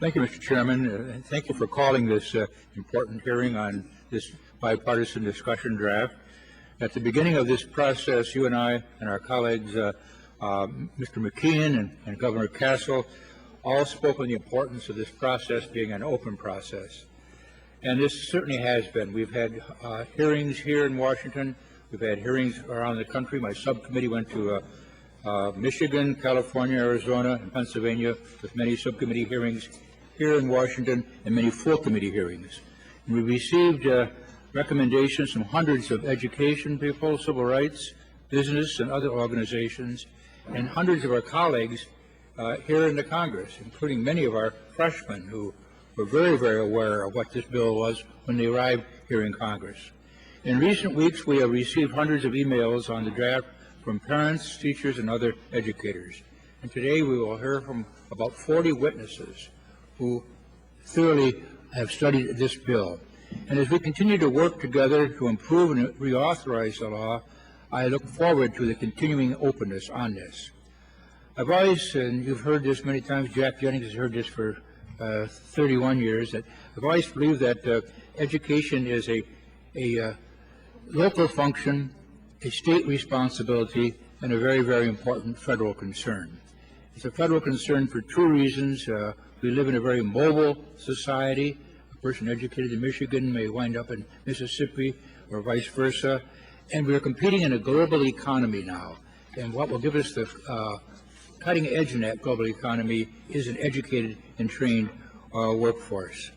Thank you, Mr. Chairman. And thank you for calling this important hearing on this bipartisan discussion draft. At the beginning of this process, you and I and our colleagues, Mr. McKeon and Governor Castle, all spoke on the importance of this process being an open process. And this certainly has been. We've had hearings here in Washington. We've had hearings around the country. My subcommittee went to Michigan, California, Arizona, and Pennsylvania with many subcommittee hearings here in Washington and many full committee hearings. And we received recommendations from hundreds of education people, civil rights, business, and other organizations, and hundreds of our colleagues here in the Congress, including many of our freshmen who were very, very aware of what this bill was when they arrived here in Congress. In recent weeks, we have received hundreds of emails on the draft from parents, teachers, and other educators. And today we will hear from about 40 witnesses who thoroughly have studied this bill. And as we continue to work together to improve and reauthorize the law, I look forward to the continuing openness on this. I've always, and you've heard this many times, Jack Jennings has heard this for 31 years, that I've always believed that education is a local function, a state responsibility, and a very, very important federal concern. It's a federal concern for two reasons. We live in a very mobile society. A person educated in Michigan may wind up in Mississippi or vice versa. And we're competing in a global economy now. And what will give us the cutting edge in that global economy is an educated and trained workforce.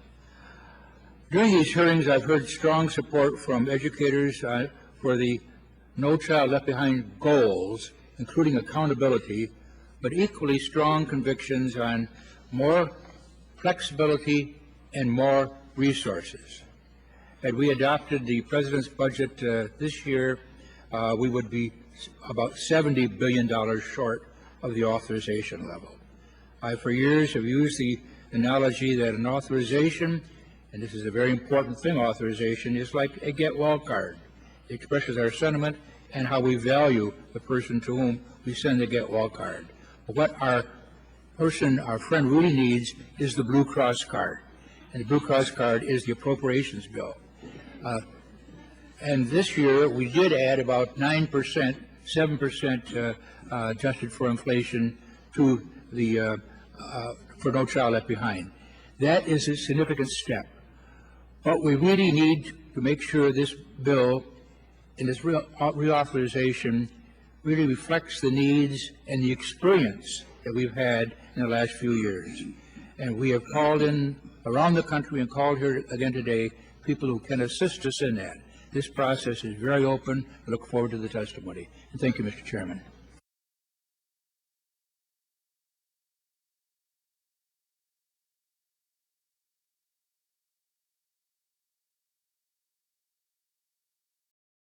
During these hearings, I've heard strong support from educators for the No Child Left Behind goals, including accountability, but equally strong convictions on more flexibility and more resources. Had we adopted the President's budget this year, we would be about $70 billion short of the authorization level. I, for years, have used the analogy that an authorization, and this is a very important thing, authorization, is like a get-well card. It expresses our sentiment and how we value the person to whom we send the get-well card. But what our friend really needs is the Blue Cross card. And the Blue Cross card is the appropriations bill. And this year we did add about 9%, 7% adjusted for inflation to the for No Child Left Behind. That is a significant step. But we really need to make sure this bill and this reauthorization really reflects the needs and the experience that we've had in the last few years. And we have called in around the country and called here again today people who can assist us in that. This process is very open. I look forward to the testimony. And thank you, Mr. Chairman.